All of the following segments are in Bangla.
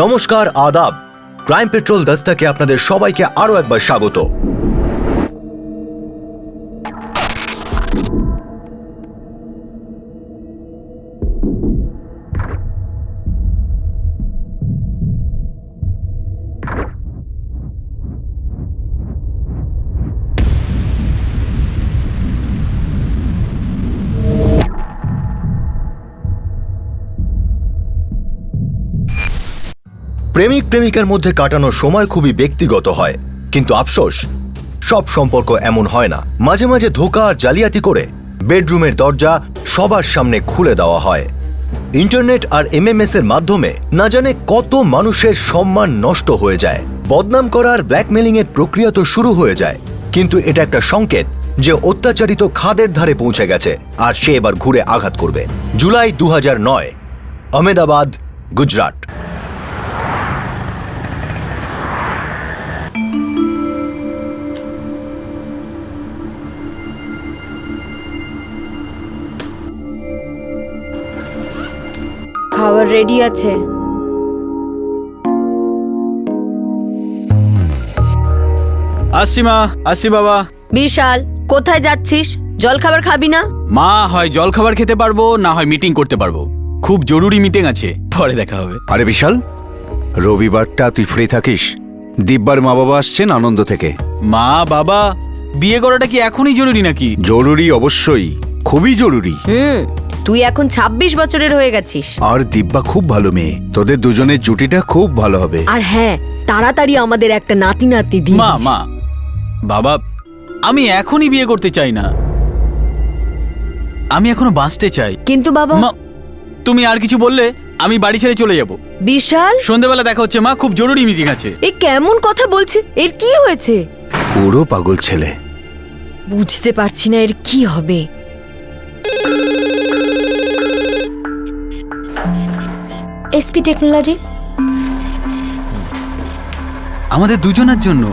নমস্কার, আদাব। ক্রাইম পেট্রোল দস্তাকে আপনাদের সবাইকে আরো একবার স্বাগত। প্রেমিক প্রেমিকার মধ্যে কাটানো সময় খুবই ব্যক্তিগত হয়, কিন্তু আফসোস সব সম্পর্ক এমন হয় না। মাঝে মাঝে ধোঁকা আর জালিয়াতি করে বেডরুমের দরজা সবার সামনে খুলে দেওয়া হয়। ইন্টারনেট আর MMS এর মাধ্যমে না জানে কত মানুষের সম্মান নষ্ট হয়ে যায়। বদনাম করার ব্ল্যাকমেলিং এর প্রক্রিয়া তো শুরু হয়ে যায়, কিন্তু এটা একটা সংকেত যে অত্যাচারিত খাদের ধারে পৌঁছে গেছে আর সে এবার ঘুরে আঘাত করবে। জুলাই 2009, আহমেদাবাদ, গুজরাট। খাবার রেডি আছে। আসছি মা, আসছি বাবা। বিশাল, কোথায় যাচ্ছিস? জল খাবার খাবি না? মা, হয় জল খাবার খেতে পারবো, না হয় মিটিং করতে পারবো। খুব জরুরি মিটিং আছে, পরে দেখা হবে। আরে বিশাল, রবিবারটা তুই ফ্রি থাকিস? দিব্যার মা বাবা আসছেন আনন্দ থেকে। মা বাবা, বিয়ে করাটা কি এখনই জরুরি নাকি? জরুরি, অবশ্যই খুবই জরুরি। তুই এখন 26 বছরের হয়ে গেছিস। আর দিব্যা খুব ভালো মেয়ে, তোদের দুজনের জুটিটা খুব ভালো হবে। আর হ্যাঁ, তাড়াতাড়ি আমাদের একটা নাতি নাতি দিস। মা বাবা, আমি এখনই বিয়ে করতে চাই না, আমি এখনো বাঁচতে চাই। কিন্তু বাবা, তুমি আর কিছু বললে আমি বাড়ি ছেড়ে চলে যাব। বিশাল, সন্ধ্যাবেলা দেখা হচ্ছে মা, খুব জরুরি মিটিং আছে। এ কেমন কথা বলছে? এর কি হয়েছে? পুরো পাগল ছেলে। বুঝতে পারছি না এর কি হবে। এসপি টেকনোলজি আমাদের দুজনের জন্য।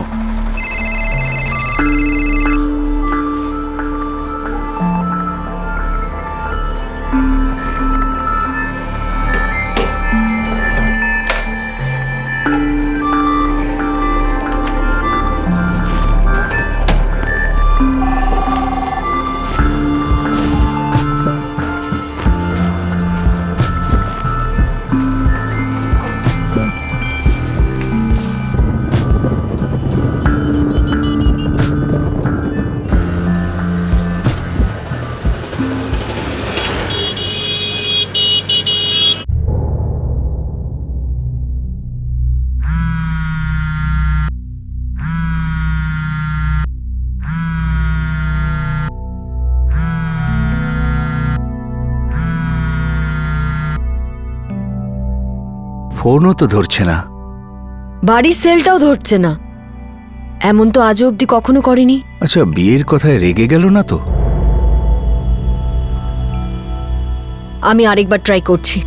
ফোনও তো ধরছে না। বাড়ির সেলটাও ধরছে না। এমন তো আজও অব্দি কখনো করেনি। আচ্ছা, বিয়ের কথায় রেগে গেল না তো? আমি আরেকবার ট্রাই করছি।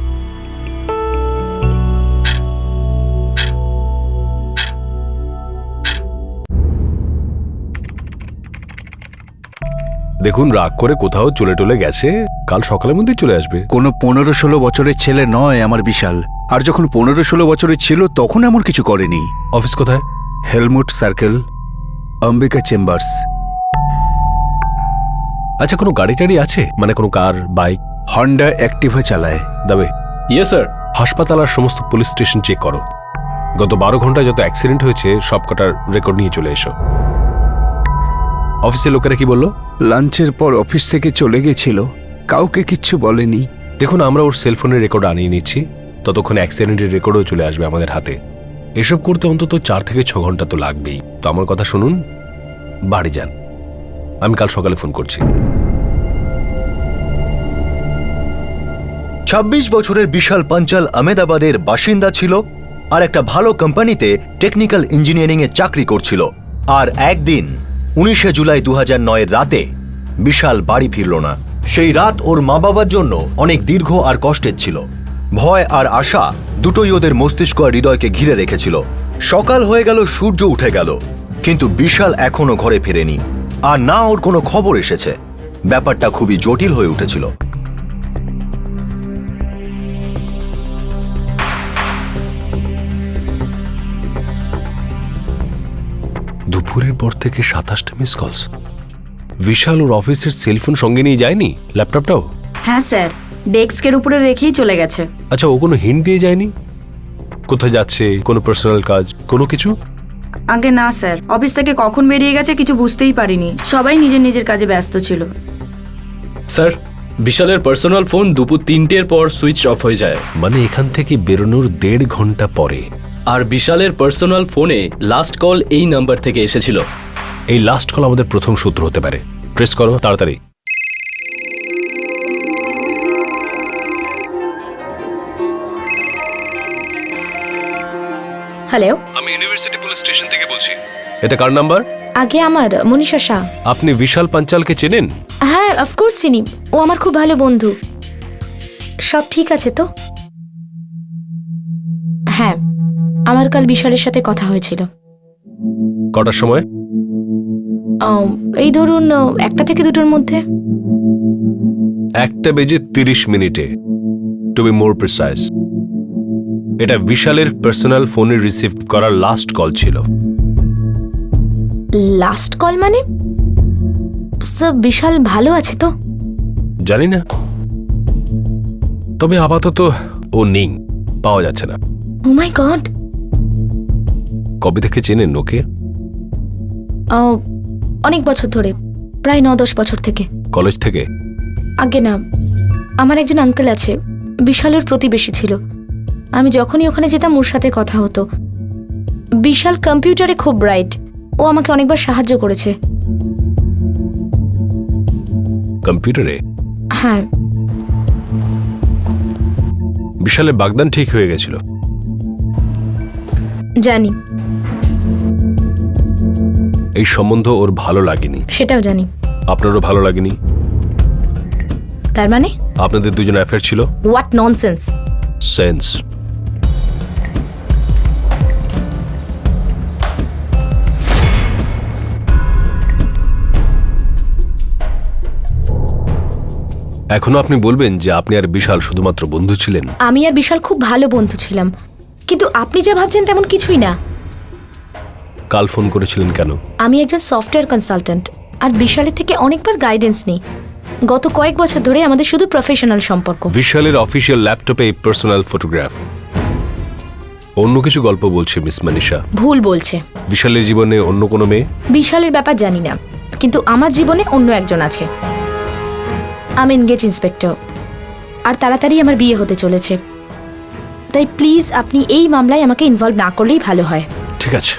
দেখুন, রাগ করে কোথাও চলে টলে গেছে, কাল সকালের মধ্যেই চলে আসবে। কোনো 15-16 বছরের ছেলে নয় আমার বিশাল। আর যখন 15-16 বছরের ছিল তখন এমন কিছু করেনি। অফিস কোথায়? Helmut circle, Ambika chambers. আচ্ছা, কোনো গাড়ি টাড়ি আছে? মানে কোনো কার, বাইক? হন্ডা অ্যাক্টিভা চালায়। দাবে? Yes sir. হাসপাতাল আর সমস্ত পুলিশ স্টেশন চেক করো। গত 12 ঘন্টায় যত অ্যাক্সিডেন্ট হয়েছে সব কটার রেকর্ড নিয়ে চলে এসো। অফিসের লোকেরা কি বললো? লাঞ্চের পর অফিস থেকে চলে গেছিল, কাউকে কিচ্ছু বলেনি। দেখুন, আমরা ওর সেলফোনের রেকর্ড আনিয়ে নিচ্ছি, ততক্ষণ অ্যাক্সিডেন্টের রেকর্ডও চলে আসবে আমাদের হাতে। এসব করতে অন্তত 4 থেকে 6 ঘন্টা তো লাগবেই। তো আমার কথা শুনুন, বাড়ি যান, আমি কাল সকালে ফোন করছি। 26 বছরের বিশাল পাঞ্চাল আহমেদাবাদের বাসিন্দা ছিল আর একটা ভালো কোম্পানিতে টেকনিক্যাল ইঞ্জিনিয়ারিং এ চাকরি করছিল। আর একদিন 19 জুলাই 2009 রাতে বিশাল বাড়ি ফিরল না। সেই রাত ওর মা বাবার জন্য অনেক দীর্ঘ আর কষ্টের ছিল। ভয় আর আশা দুটোই ওদের মস্তিষ্ক আর হৃদয়কে ঘিরে রেখেছিল। সকাল হয়ে গেল, সূর্য উঠে গেল, কিন্তু বিশাল এখনো ঘরে ফেরেনি আর না ওর কোনো খবর এসেছে। ব্যাপারটা খুবই জটিল হয়ে উঠেছিল। দুপুরের পর থেকে 27টা মিস কলস। বিশাল ওর অফিসের সেলফোন সঙ্গে নিয়ে যায়নি, ল্যাপটপটাও? হ্যাঁ স্যার, ডেস্কের উপরে রেখেই চলে গেছে। আচ্ছা, ও কোনো হিন্ট দিয়ে যায়নি কোথায় যাচ্ছে, কোনো পার্সোনাল কাজ, কোনো কিছু? আগে না স্যার, অফিস থেকে কখন বেরিয়ে গেছে কিছু বুঝতেই পারিনি, সবাই নিজের নিজের কাজে ব্যস্ত ছিল। স্যার, বিশালের পার্সোনাল ফোন দুপুর 3টের পর সুইচ অফ হয়ে যায়। মানে এখান থেকে বেরোনোর 1.5 ঘন্টা পরে। আর বিশালের পার্সোনাল ফোনে লাস্ট কল এই নাম্বার থেকে এসেছিল। এই লাস্ট কল আমাদের প্রথম সূত্র হতে পারে। প্রেস করো তাড়াতাড়ি। হ্যালো, আমি ইউনিভার্সিটি পুলিশ স্টেশন থেকে বলছি। এটা কার নাম্বার? আগে আমার মনীষা শাহ। আপনি বিশাল পাঞ্চালকে চেনেন? হ্যাঁ, অফকোর্স চিনি, ও আমার খুব ভালো বন্ধু। সব ঠিক আছে তো? হ্যাঁ, আমার কাল বিশালের সাথে কথা হয়েছিল। কটার সময়? এই ধরুন 1টা থেকে 2টোর মধ্যে। 1:30 টু বি মোর প্রিসাইজ। এটা বিশালের পার্সোনাল ফোনে রিসিভ করার লাস্ট কল ছিল। লাস্ট কল মানে? স্যার, বিশাল ভালো আছে তো? জানি না, তবে আপাতত ও নেই, পাওয়া যাচ্ছে না। ও মাই গড। কবে থেকে চেনেন ওকে? অনেক বছর ধরে, প্রায় 9-10 বছর থেকে। কলেজ থেকে? আগে না, আমার একজন আঙ্কেল আছে, বিশালের প্রতিবেশী ছিল। আমি যখনই ওখানে যেতাম ওর সাথে কথা হতো। বিশাল কম্পিউটারে খুব ব্রাইট, ও আমাকে অনেকবার সাহায্য করেছে। কম্পিউটারে? হ্যাঁ। বিশালের বাগদান ঠিক হয়ে গেছিল। জানি। এই সম্বন্ধ ওর ভালো লাগেনি। সেটাও জানি। আপনারও ভালো লাগেনি? তার মানে? আপনাদের দুজন অ্যাফেয়ার ছিল। What nonsense. সেন্স। এখনো আপনি বলবেন যে আপনি আর বিশাল শুধুমাত্র বন্ধু ছিলেন? আমি আর বিশাল খুব ভালো বন্ধু ছিলাম, কিন্তু আপনি যা ভাবছেন তেমন কিছুই না। কাল ফোন করেছিলেন কেন? আমি একজন সফটওয়্যার কনসালটেন্ট, আর বিশালের থেকে অনেকবার গাইডেন্স নিই। গত কয়েক বছর ধরে আমাদের শুধু প্রফেশনাল সম্পর্ক। বিশালের অফিসিয়াল ল্যাপটপে পার্সোনাল ফটোগ্রাফ। অন্য কিছু গল্প বলছে মিস মনীষা। ভুল বলছে। বিশালের জীবনে অন্য কোনো মেয়ে? বিশালের ব্যাপার জানি না, কিন্তু আমার জীবনে অন্য একজন আছে। আমি এনগেজ ইন্সপেক্টর, আর তাড়াতাড়ি আমার বিয়ে হতে চলেছে। তাই প্লিজ আপনি এই মামলায় আমাকে ইনভলভ না করলেই ভালো হয়। ঠিক আছে,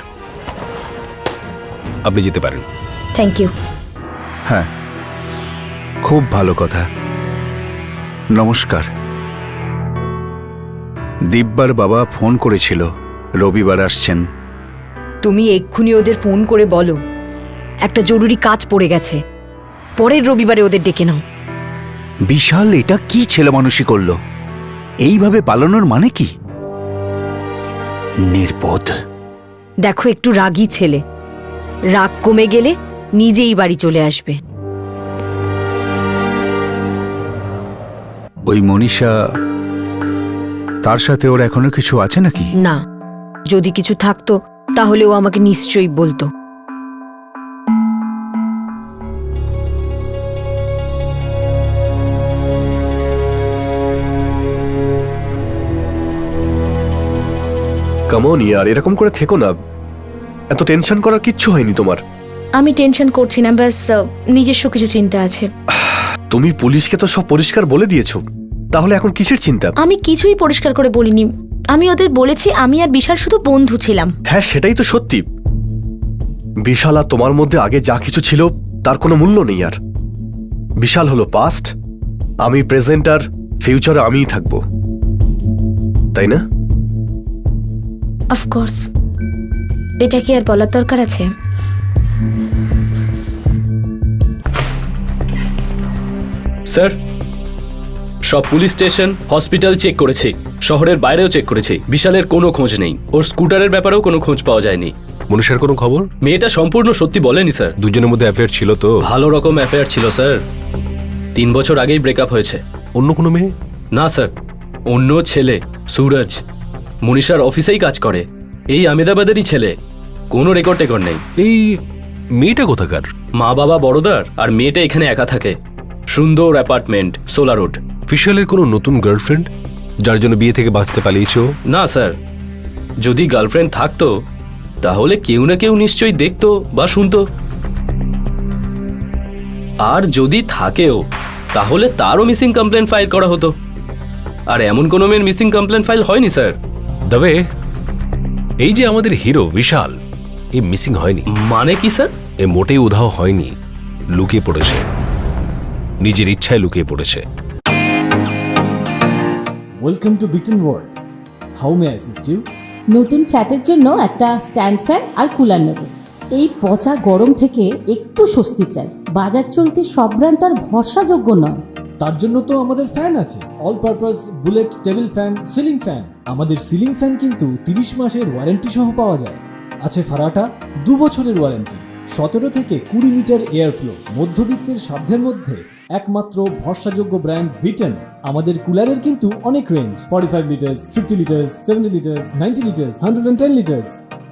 আপনি যেতে পারেন। Thank you. হ্যাঁ, খুব ভালো কথা। নমস্কার। দিব্যার বাবা ফোন করেছিল, রবিবার আসছেন। তুমি এক্ষুনি ওদের ফোন করে বলো একটা জরুরি কাজ পড়ে গেছে, পরের রবিবারে ওদের ডেকে নাও। বিশাল এটা কি ছেলে মানুষই করলো? এইভাবে পালানোর মানে কি? নির্বোধ। দেখো, একটু রাগী ছেলে, রাগ কমে গেলে নিজেই বাড়ি চলে আসবে। ওই মনীষা, তার সাথে ওর এখনো কিছু আছে নাকি? না, যদি কিছু থাকতো তাহলে ও আমাকে নিশ্চয়ই বলতো। কামন ইয়ার, এরকম করে থেকো না। এত টেনশন করার কিচ্ছু হয়নি তোমার। আমি টেনশন করছি না, ব্যাস নিজস্ব কিছু চিন্তা আছে। তুমি পুলিশকে তো সব পরিষ্কার বলে দিয়েছো, তাহলে এখন কিসের চিন্তা? আমি কিছুই পরিষ্কার করে বলিনি। আমি ওদের বলেছি আমি আর বিশাল শুধু বন্ধু ছিলাম। হ্যাঁ, সেটাই তো সত্যি। বিশাল আর তোমার মধ্যে আগে যা কিছু ছিল তার কোনো মূল্য নেই আর। বিশাল হলো পাস্ট, আমি প্রেজেন্ট, আর ফিউচারে আমিই থাকবো, তাই না? অফকোর্স। এটা কি আর বলার দরকার আছে? স্যার, সব পুলিশ স্টেশন, হসপিটাল চেক করেছি, শহরের বাইরেও চেক করেছি, বিশালের কোনো খোঁজ নেই। ওর স্কুটারের ব্যাপারেও কোনো খোঁজ পাওয়া যায়নি। মনীষার কোনো খবর? মেয়েটা সম্পূর্ণ সত্যি বলেনি স্যার। দুজনের মধ্যে অ্যাফেয়ার ছিল তো? ভালো রকম অ্যাফেয়ার ছিল স্যার, 3 বছর আগেই ব্রেকআপ হয়েছে। অন্য কোনো মেয়ে? না স্যার, অন্য ছেলে, সুরজ, মনীষার অফিসেই কাজ করে, এই আমেদাবাদেরই ছেলে। কোনো রেকর্ড টেকর্ড নেই। এই মেয়েটা কোথাকার? মা বাবা বড়দার, আর মেয়েটা এখানে একা থাকে। সুন্দর অ্যাপার্টমেন্ট, সোলা রোড। বিশালের কোনো নতুন গার্লফ্রেন্ড যার জন্য বিয়ে থেকে বাঁচতে পালিয়েছে ও? না স্যার, যদি গার্লফ্রেন্ড থাকতো তাহলে কেউ না কেউ নিশ্চয়ই দেখতো বা শুনতো। আর যদি থাকেও তাহলে তারও মিসিং কমপ্লেন ফাইল করা হতো। আর এমন কোনো মেয়ের মিসিং কমপ্লেন ফাইল হয়নি স্যার। তবে এই যে আমাদের হিরো বিশাল, এ মিসিং হয়নি। মানে কি স্যার? এ মোটেই উধাও হয়নি, লুকিয়ে পড়েছে, নিজের ইচ্ছায় লুকিয়ে পড়েছে। Welcome to Beaton world. How may assist you? নতুন ফ্ল্যাটের জন্য একটা স্ট্যান্ড ফ্যান আর কুলার নেব। এই পচা গরম থেকে একটু স্বস্তি চাই। বাজার চলতে সব ব্র্যান্ড তো আর ভরসাযোগ্য নয়। তার জন্য তো আমাদের ফ্যান আছে, all purpose bullet table fan, ceiling fan. আমাদের সিলিং ফ্যান কিন্তু 30 মাসের ওয়ারেন্টি সহ পাওয়া যায়। আছে ফারাটা 2 বছরের ওয়ারেন্টি, 17 থেকে 20 মিটার এয়ার ফ্লো, মধ্যবিত্তের সাধ্যের মধ্যে একমাত্র ভরসাযোগ্য ব্র্যান্ড বিটন। আমাদের কুলারের কিন্তু অনেক range, 45 litres, 50 litres, 70 litres, 90 litres, 110 litres.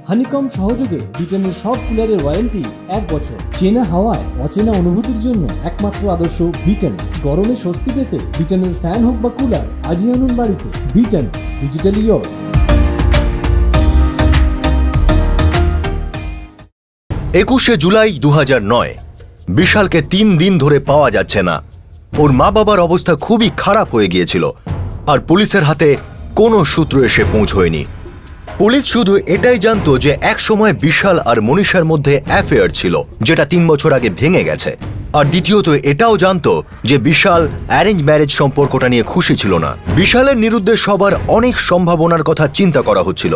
Honeycomb সহযোগে বিটনের সব কুলারের ওয়ারেন্টি 1 বছর। চেনা হাওয়ায় অচেনা অনুভূতির জন্য একমাত্র আদর্শ বিটন। গরমে স্বস্তি পেতে বিটনের ফ্যান হোক বা কুলার আজই আনুন বাড়িতে। বিটন, ডিজিটালি ইয়োর্স। 21শে জুলাই 2009। বিশালকে 3 দিন ধরে পাওয়া যাচ্ছে না। ওর মা বাবার অবস্থা খুবই খারাপ হয়ে গিয়েছিল, আর পুলিশের হাতে কোনো সূত্র এসে পৌঁছয়নি। পুলিশ শুধু এটাই জানতো যে এক সময় বিশাল আর মনীষার মধ্যে অ্যাফেয়ার ছিল, যেটা 3 বছর আগে ভেঙে গেছে। আর দ্বিতীয়ত এটাও জানতো যে বিশাল অ্যারেঞ্জ ম্যারেজ সম্পর্কটা নিয়ে খুশি ছিল না। বিশালের বিরুদ্ধে সবার অনেক সম্ভাবনার কথা চিন্তা করা হচ্ছিল,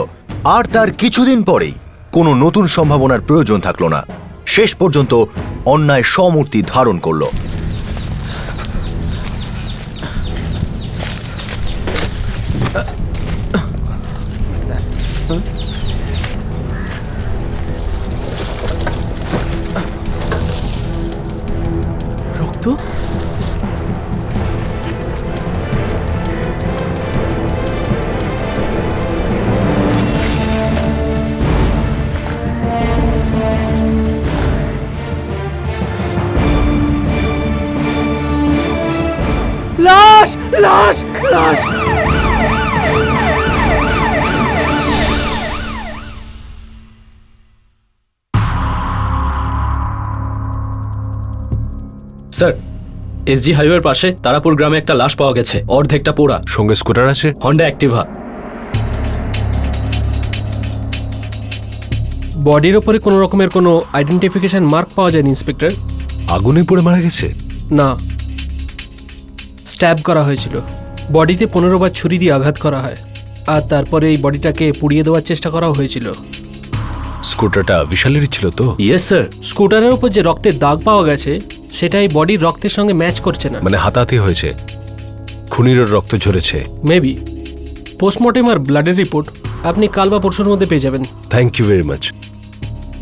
আর তার কিছুদিন পরেই কোনো নতুন সম্ভাবনার প্রয়োজন থাকলো না। শেষ পর্যন্ত অন্যায় সমূর্তি ধারণ করল। রক্ত? লাশ, লাশ, লাশ! স্যার, এসজি হাইওয়ের পাশে তারাপুর গ্রামে একটা লাশ পাওয়া গেছে, অর্ধেকটা পোড়া। সঙ্গে স্কুটার আছে? হন্ডা অ্যাক্টিভা। বডির ওপরে কোনো রকমের কোনো আইডেন্টিফিকেশন মার্ক পাওয়া যায়নি ইন্সপেক্টর। আগুনে পড়ে মারা গেছে? না, স্ট্যাব করা হয়েছিল। বডিতে 15 বার ছুরি দিয়ে আঘাত করা হয়, আর তারপরে এই বডিটাকে পুড়িয়ে দেওয়ার চেষ্টা করাও হয়েছিল। স্কুটারটা বিশালেরই ছিল তো? Yes sir. স্কুটারের উপর যে রক্তের দাগ পাওয়া গেছে সেটাই বডির রক্তের সঙ্গে ম্যাচ করছে না। মানে হাতাহাতি হয়েছে, খুনির রক্ত ঝরেছে। মেবি। পোস্টমর্টেম আর ব্লাডের রিপোর্ট আপনি কাল বা পরশুর মধ্যে পেয়ে যাবেন। Thank you very much.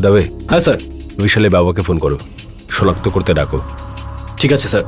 দাবে। হ্যাঁ স্যার। বিশালের বাবাকে ফোন করো, শনাক্ত করতে ডাকো। ঠিক আছে স্যার।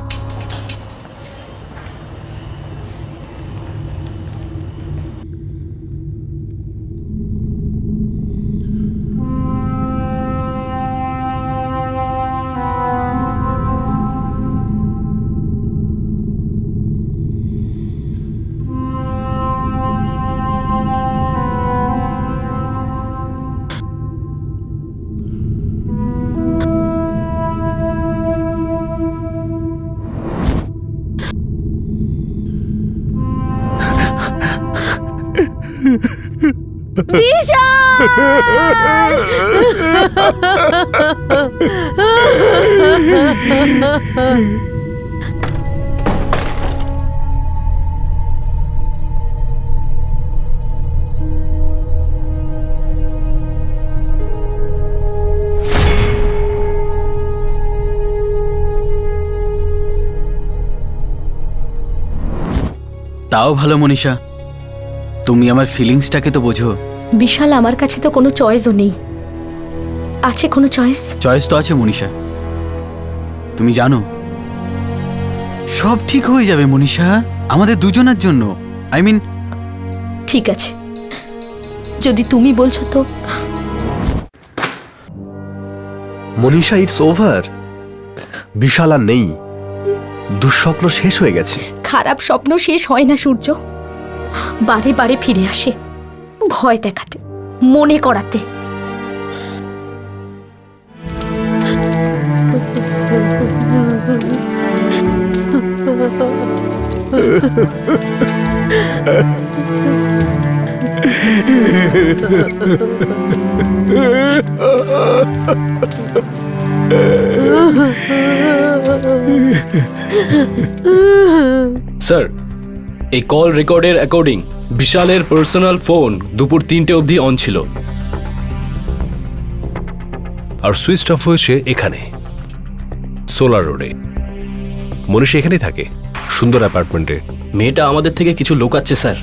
তাও ভালো মনীষা, তুমি আমার ফিলিংসটাকে তো বোঝো। বিশাল, আমার কাছে তো কোনো চয়েসও নেই। আছে কোনো চয়েস? চয়েস তো আছে মনীষা, তুমি জানো সব ঠিক হয়ে যাবে মনীষা, আমাদের দুজনের জন্য। আই মিন, ঠিক আছে, যদি তুমি বলছো তো। Manisha, it's over. বিশাল আর নেই, দুঃস্বপ্ন শেষ হয়ে গেছে। খারাপ স্বপ্ন শেষ হয় না সূর্য, বারে বারে ফিরে আসে, ভয় দেখাতে, মনে করাতে। স্যার, এই কল রেকর্ডের অ্যাকর্ডিং বিশালের পার্সোনাল ফোন দুপুর 3টে অবধি অন ছিল। আর সুইচ অফ হয়েছে এখানে, সোলার রোডে। মনীষা এখানেই থাকে, সুন্দর অ্যাপার্টমেন্টে। মেয়েটা আমাদের থেকে কিছু লুকাচ্ছে স্যার।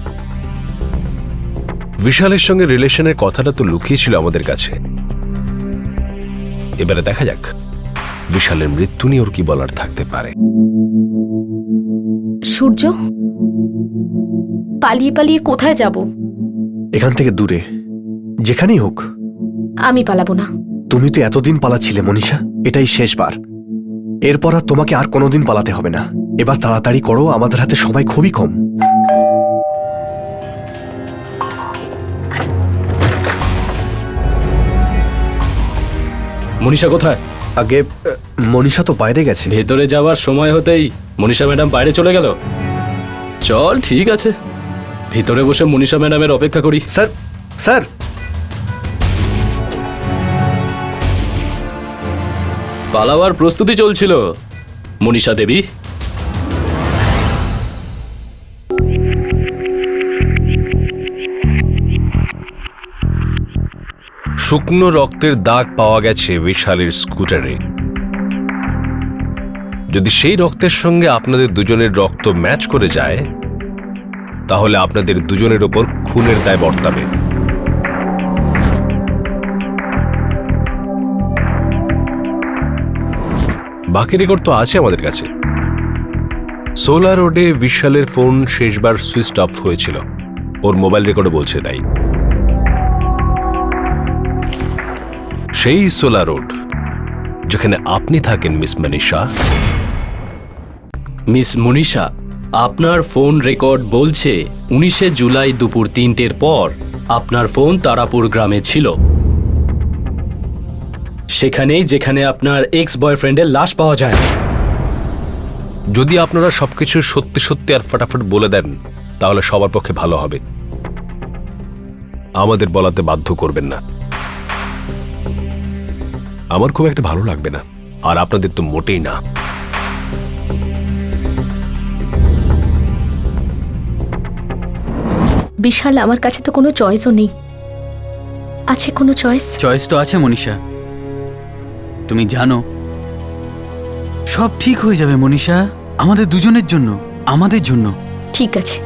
বিশালের সঙ্গে রিলেশনের কথাটা তো লুকিয়েছিল আমাদের কাছে। এবারে দেখা যাক বিশালের মৃত্যু নিয়ে ওর কি বলার থাকতে পারে। সূর্য, পালিয়ে পালিয়ে কোথায় যাব? এখান থেকে দূরে, যেখানেই হোক। আমি পালাবো না। তুমি তো এতদিন পালাচ্ছিলে মনীষা, এটাই শেষবার। এরপর আর তোমাকে আর কোনোদিন পালাতে হবে না। এবার তাড়াতাড়ি করো, আমাদের হাতে সময় খুবই কম। মনীষা কোথায়? আগে মনীষা তো বাইরে গেছে। ভেতরে যাওয়ার সময় হতেই মনীষা ম্যাডাম বাইরে চলে গেল। চল, ঠিক আছে, ভিতরে বসে মনীষা ম্যাডামের অপেক্ষা করি। স্যার, স্যার, পালাবার প্রস্তুতি চলছিল মনীষা দেবী। শুকনো রক্তের দাগ পাওয়া গেছে বিশালের স্কুটারে। যদি সেই রক্তের সঙ্গে আপনাদের দুজনের রক্ত ম্যাচ করে যায়, তাহলে আপনাদের দুজনের ওপর খুনের দায় বর্তাবে। বাকি রেকর্ড তো আছে আমাদের কাছে। সোলার রোডে বিশালের ফোন শেষবার সুইচ অফ হয়েছিল, ওর মোবাইল রেকর্ডও বলছে তাই। সেই সোলার রোড যেখানে আপনি থাকেন মিস মনীষা। মিস মনীষা, আপনার ফোন রেকর্ড বলছে 19শে জুলাই দুপুর 3টের পর আপনার ফোন তারাপুর গ্রামে ছিল, সেখানেই যেখানে আপনার এক্স বয়ফ্রেন্ডের লাশ পাওয়া যায়। যদি আপনারা সবকিছু সত্যি সত্যি আর ফটাফট বলে দেন, তাহলে সবার পক্ষে ভালো হবে। আমাদের বলাতে বাধ্য করবেন না, আমার খুব একটা ভালো লাগবে না, আর আপনাদের তো মোটেই না। বিশাল, আমার কাছে তো কোনো চয়েসও নেই। আছে কোনো চয়েস? চয়েস তো আছে মনীষা, তুমি জানো সব ঠিক হয়ে যাবে মনীষা, আমাদের দুজনের জন্য, আমাদের জন্য। ঠিক আছে,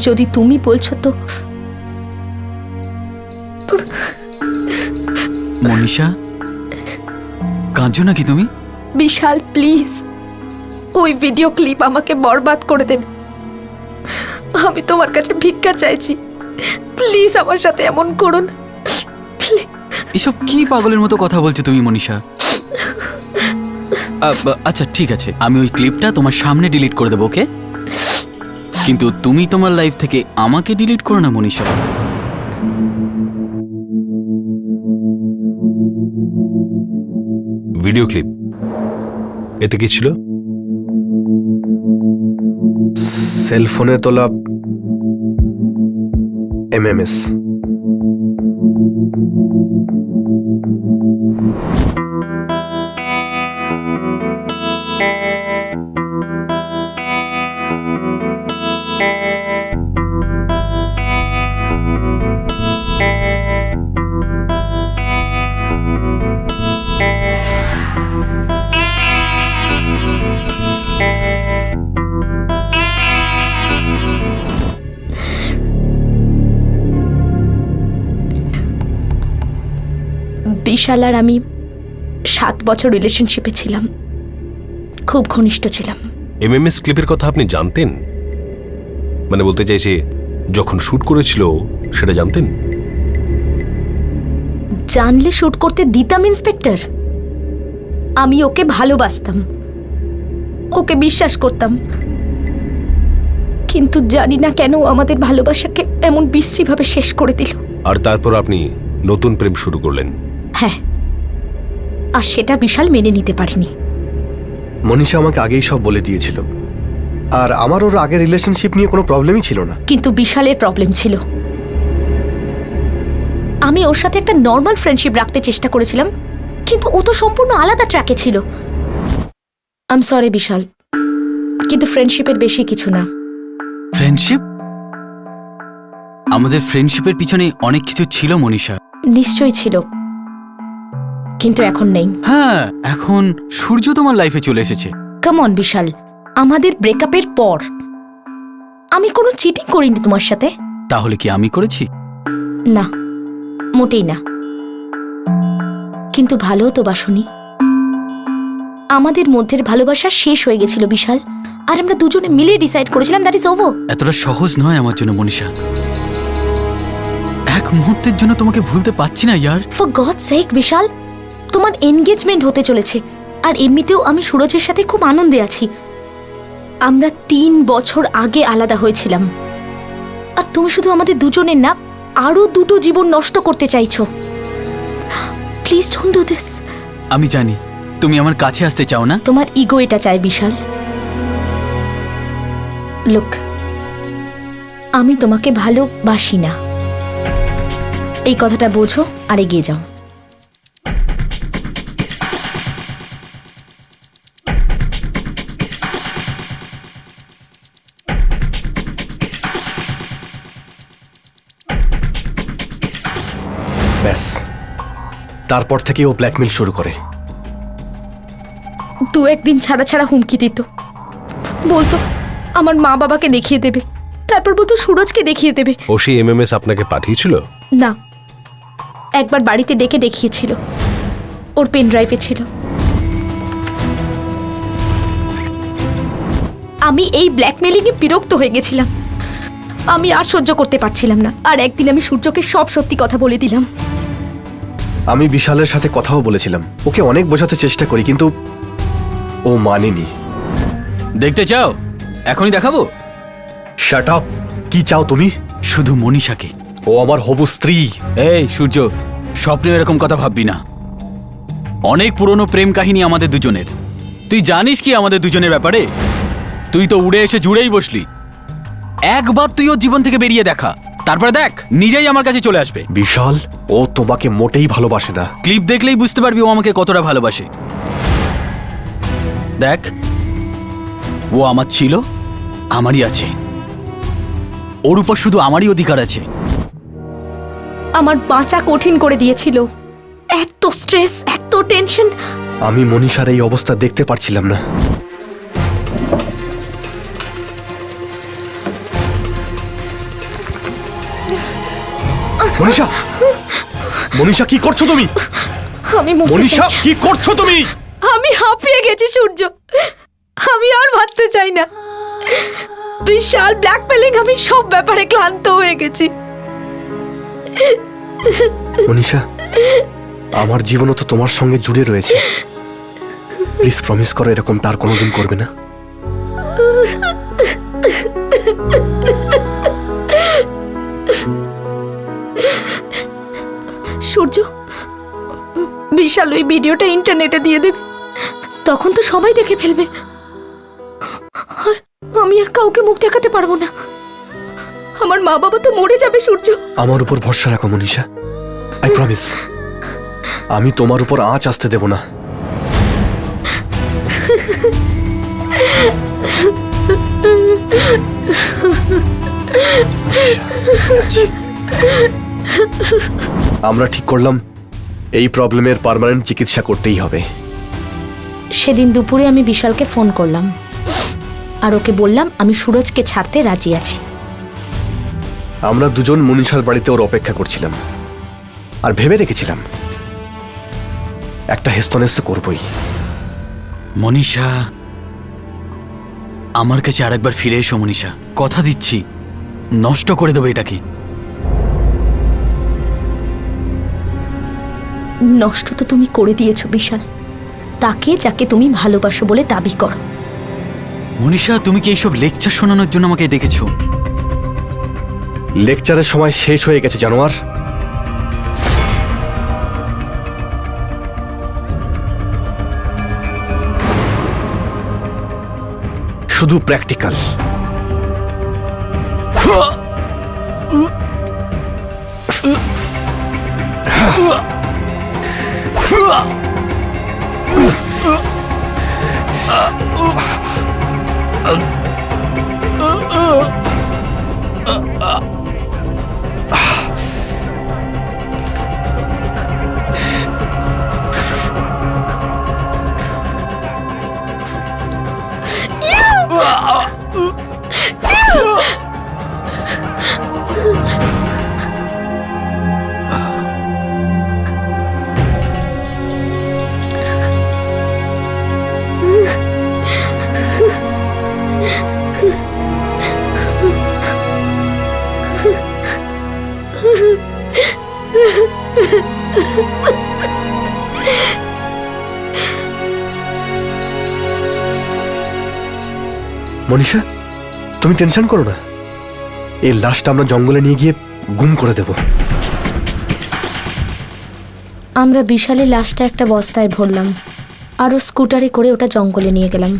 যদি তুমি বলছো তো। মনীষা, কাঁদছো নাকি তুমি? বিশাল, প্লিজ, ওই ভিডিও ক্লিপ আমাকে বরবাদ করে দেবে। আমি তোমার কাছে ভিক্ষা চাইছি, প্লিজ আমার সাথে এমন করো না। এসব কি পাগলের মতো কথা বলছো তুমি মনীষা? আচ্ছা ঠিক আছে, আমি ওই ক্লিপটা তোমার সামনে ডিলিট করে দেবো, ওকে? কিন্তু তুমি তোমার লাইফ থেকে আমাকে ডিলিট করো না মনীষা। ভিডিও ক্লিপ, এতে কি ছিল? সেলফোনে তোলা এমএমএস। বিশাল আর আমি 7 বছর রিলেশনশিপে ছিলাম, খুব ঘনিষ্ঠ ছিলাম। এমএমএস ক্লিপের কথা আপনি জানতেন? মানে বলতে চাইছি, যখন শুট করেছিল সেটা জানতেন? জানলে শুট করতে দিতাম ইন্সপেক্টর? আমি ওকে ভালোবাসতাম, ওকে বিশ্বাস করতাম, কিন্তু জানি না কেন ও আমাদের ভালোবাসাকে এমন বিশ্রীভাবে শেষ করে দিল। আর তারপর আপনি নতুন প্রেম শুরু করলেন। হ্যাঁ, আর সেটা বিশাল মেনে নিতে পারিনি। মনীষা আমাকে আগেই সব বলে দিয়েছিল, আর আমার ওর আগের রিলেশনশিপ নিয়ে কোনো প্রবলেমই ছিল না। কিন্তু বিশালের প্রবলেম ছিল। আমি ওর সাথে একটা নর্মাল ফ্রেন্ডশিপ রাখতে চেষ্টা করেছিলাম, কিন্তু ও তো সম্পূর্ণ আলাদা ট্র্যাকে ছিল। আই এম সরি বিশাল, কিন্তু ফ্রেন্ডশিপের বেশি কিছু না। ফ্রেন্ডশিপ? আমাদের ফ্রেন্ডশিপের পিছনে অনেক কিছু ছিল মনীষা। নিশ্চয়ই ছিল, কিন্তু এখন নেই। হ্যাঁ, এখন সূর্য তোমার লাইফে চলে এসেছে। কাম অন বিশাল, আমাদের ব্রেকআপের পর আমি কোনো চিটিং করিনি তোমার সাথে। তাহলে কি আমি করেছি? না, মোটেই না। কিন্তু ভালো তো বাসনি। আমাদের মধ্যের ভালোবাসা শেষ হয়ে গেছিল বিশাল, আর আমরা দুজনে মিলে ডিসাইড করেছিলাম দ্যাট ইজ ওভার। এতটা সহজ নয় আমার জন্য মনীষা। এক মুহূর্তের জন্য তোমাকে ভুলতে পারছি না ইয়ার। ফর গড সেক বিশাল, তোমার এনগেজমেন্ট হতে চলেছে, আর এমনিতেও আমি সুরজের সাথে খুব আনন্দে আছি। আমরা 3 বছর আগে আলাদা হয়েছিলাম, আর তুমি শুধু আমাদের দুজনের না, আরো 2টো জীবন নষ্ট করতে চাইছো। Please don't do this. আমি জানি তুমি আমার কাছে আসতে চাও না। তোমার ইগো এটা চায় বিশাল। লুক, আমি তোমাকে ভালোবাসি না, এই কথাটা বোঝো আর এগিয়ে যাও। ব্যাস, তারপর থেকে ও ব্ল্যাকমেল শুরু করে। 2-1 দিন ছাড়া ছাড়া হুমকি দিত, বলতো আমার মা বাবাকে দেখিয়ে দেবে, তারপর বলতো সুরজকে দেখিয়ে দেবে। ও সেই এমএমএস আপনাকে পাঠিয়েছিল? না, একবার বাড়িতে ডেকে দেখিয়েছিল, ওর পেন ড্রাইভে ছিল। আমি এই ব্ল্যাকমেলিংয়ে বিরক্ত হয়ে গেছিলাম, আমি আর সহ্য করতে পারছিলাম না। আর একদিন আমি সূর্যকে সব সত্যি কথা বলে দিলাম। আমি বিশালের সাথে কথাও বলেছিলাম, ওকে অনেক বোঝাতে চেষ্টা করি, কিন্তু ও মানেনি। দেখতে চাও? এখনই দেখাবো। Shut up! কি চাও তুমি? শুধু মনীষাকে। ও আমার হবু স্ত্রী। এই সূর্য, স্বপ্নে এরকম কথা ভাববি না। অনেক পুরনো প্রেম কাহিনী আমাদের দুজনের। তুই জানিস কি আমাদের দুজনের ব্যাপারে? তুই তো উড়ে এসে জুড়েই বসলি। একবার তুই ওর জীবন থেকে বেরিয়ে দেখা, তারপরে দেখ নিজেই আমার কাছে চলে আসবে। বিশাল, ও তোমাকে মোটেই ভালোবাসে না। ক্লিপ দেখলেই বুঝতে পারবি ও আমাকে কতটা ভালোবাসে। দেখ, ও আমার ছিল, আমারই আছে। ওর উপর শুধু আমারই অধিকার আছে। আমার বাঁচা কঠিন করে দিয়েছিল, এত স্ট্রেস, এত টেনশন। আমি মনীষার এই অবস্থা দেখতে পারছিলাম না। মনীষা, মনীষা কি করছো তুমি? আমি মরতে মনীষা চাই। কি করছো তুমি? আমি হাঁপিয়ে গেছি সূর্য, আমি আর ভাবতে চাই না। বিশাল ব্ল্যাকমেলিং, আমি সব ব্যাপারে ক্লান্ত হয়ে গেছি। মনীষা, আমার জীবনও তো তোমার সঙ্গে জুড়ে রয়েছে। প্লিজ প্রমিস করো এরকম তার কোনোদিন করবে না। সূর্য, বিশাল ওই ভিডিওটা ইন্টারনেটে দিয়ে দেবে, তখন তো সবাই দেখে ফেলবে, আর আমি আর কাউকে মুখ দেখাতে পারবো না। আমার মা বাবা তো মরে যাবে সূর্য। আমার উপর ভরসা রাখো মনীষা, আই প্রমিস। আমি তোমার উপর আঁচ আসতে দেব না। আমরা ঠিক করলাম এই প্রবলেমের পার্মানেন্ট চিকিৎসা করতেই হবে। সেদিন দুপুরে আমি বিশালকে ফোন করলাম, আর ওকে বললাম আমি সুরজকে ছাড়তে রাজি আছি। আমরা দুজন মনীষার বাড়িতে ওর অপেক্ষা করছিলাম, আর ভেবে রেখেছিলাম একটা হেস্তনেস্ত করবই। মনীষা, আমার কাছে আরেকবার ফিরে এসো মনীষা, কথা দিচ্ছি নষ্ট করে দেবো এটাকে। নষ্ট তো তুমি করে দিয়েছো বিশাল, তাকে যাকে তুমি ভালোবাসো বলে দাবি করো। মনীষা, তুমি কি এইসব লেকচার শোনানোর জন্য আমাকে ডেকেছো? লেকচারের সময় শেষ হয়ে গেছে জানোয়ার। শুধু প্র্যাকটিক্যাল। মনীষা, তুমি টেনশন করো না, এই লাশটা আমরা জঙ্গলে নিয়ে গিয়ে গুম করে দেব। আমরা বিশালের লাশটা একটা বস্তায় ভরলাম, আরও স্কুটারে করে ওটা জঙ্গলে নিয়ে গেলাম।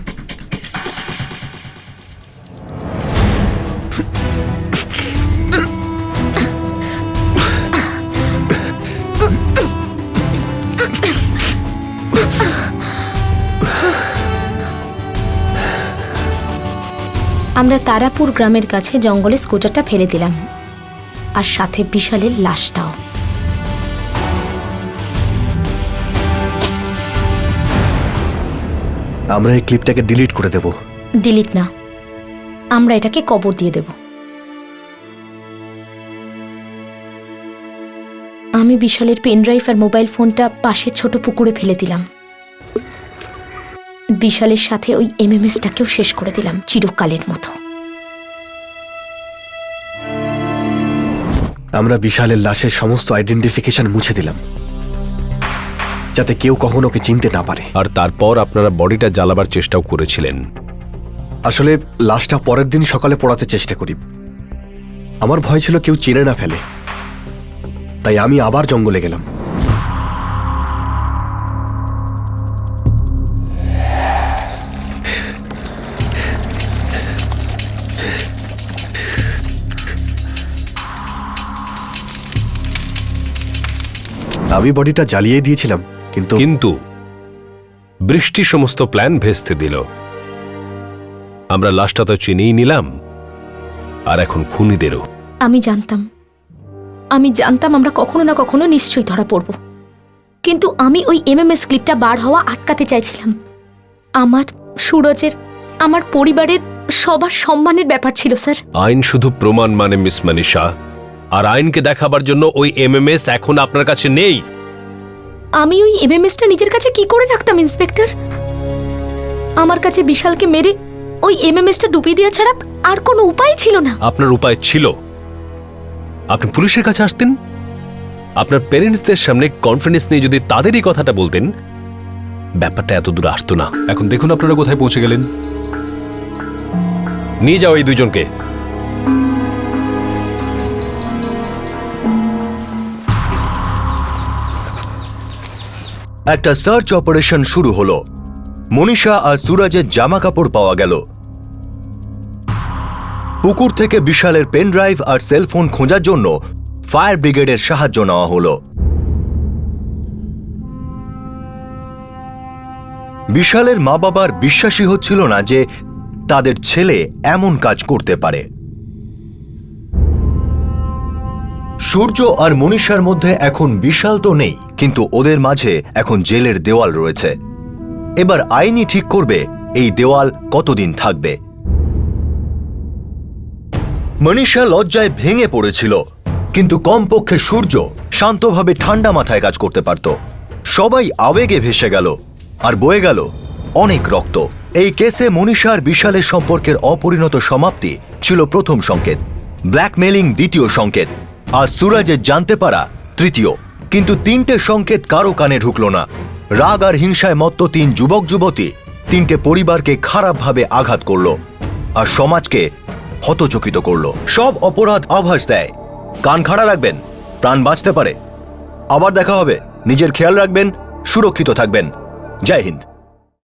আমরা তারাপুর গ্রামের কাছে জঙ্গলে স্কুটারটা ফেলে দিলাম, আর সাথে বিশালের লাশটাও। আমরা এই ক্লিপটাকে ডিলিট করে দেব। ডিলিট না, আমরা এটাকে কবর দিয়ে দেব। আমি বিশালের পেনড্রাইভ আর মোবাইল ফোনটা পাশের ছোট পুকুরে ফেলে দিলাম। বিশালের সাথে ওই এমএমএসটাকেও শেষ করে দিলাম চিরকালের মতো। আমরা বিশালের লাশের সমস্ত আইডেন্টিফিকেশন মুছে দিলাম, যাতে কেউ কখনো ওকে চিনতে না পারে। আর তারপর আপনারা বডিটা জ্বালাবার চেষ্টাও করেছিলেন। আসলে লাশটা পরের দিন সকালে পোড়াতে চেষ্টা করি। আমার ভয় ছিল কেউ চিনে না ফেলে, তাই আমি আবার জঙ্গলে গেলাম। আমি বডিটা জ্বালিয়ে দিয়েছিলাম, কিন্তু বৃষ্টি সমস্ত প্ল্যান ভেস্তে দিল। আমরা লাশটা তো চিনেই নিলাম, আর এখন খুনিদেরও। আমি জানতাম আমরা কখনো না কখনো নিশ্চয়ই ধরা পড়ব, কিন্তু আমি ওই এমএমএস ক্লিপটা বার হওয়া আটকাতে চাইছিলাম। আমার, সুরজের, আমার পরিবারের সবার সম্মানের ব্যাপার ছিল স্যার। আইন শুধু প্রমাণ মানে মিস মনীষা, আর আইনকে দেখাবার জন্য ওই এমএমএস এখন আপনার কাছে নেই। আমি ওই এমএমএসটা নিজের কাছে কি করে রাখতাম ইন্সপেক্টর? আমার কাছে বিশালকে মেরে ওই এমএমএসটা ডুবিয়ে দেওয়া ছাড়া আর কোনো উপায় ছিল না। আপনার উপায় ছিল, আপনি পুলিশের কাছে আসতেন, আপনার প্যারেন্টসদের সামনে কনফিডেন্স নিয়ে যদি তাদেরই কথাটা বলতেন, ব্যাপারটা এত দূর আসতো না। এখন দেখুন আপনারা কোথায় পৌঁছে গেলেন। নিয়ে যাও এই দুজনকে। একটা সার্চ অপারেশন শুরু হলো। মনীষা আর সুরজের জামা কাপড় পাওয়া গেল। পুকুর থেকে বিশালের পেন ড্রাইভ আর সেলফোন খোঁজার জন্য ফায়ার ব্রিগেডের সাহায্য নেওয়া হলো। বিশালের মা বাবার বিশ্বাসই হচ্ছিল না যে তাদের ছেলে এমন কাজ করতে পারে। সূর্য আর মনীষার মধ্যে এখন বিশাল তো নেই, কিন্তু ওদের মাঝে এখন জেলের দেওয়াল রয়েছে। এবার আইনই ঠিক করবে এই দেওয়াল কতদিন থাকবে। মনীষা লজ্জায় ভেঙে পড়েছিল, কিন্তু কমপক্ষে সূর্য শান্তভাবে ঠান্ডা মাথায় কাজ করতে পারত। সবাই আবেগে ভেসে গেল, আর বয়ে গেল অনেক রক্ত। এই কেসে মনীষা আর বিশালের সম্পর্কের অপরিণত সমাপ্তি ছিল প্রথম সংকেত, ব্ল্যাকমেলিং দ্বিতীয় সংকেত, আর সুরজের জানতে পারা তৃতীয়। কিন্তু তিনটে সংকেত কারো কানে ঢুকল না। রাগ আর হিংসায় মত্ত 3 যুবক যুবতী 3টে পরিবারকে খারাপভাবে আঘাত করলো আর সমাজকে হতচকিত করলো। সব অপরাধ আভাস দেয়। কান খাড়া রাখবেন, প্রাণ বাঁচতে পারে। আবার দেখা হবে। নিজের খেয়াল রাখবেন, সুরক্ষিত থাকবেন। জয় হিন্দ।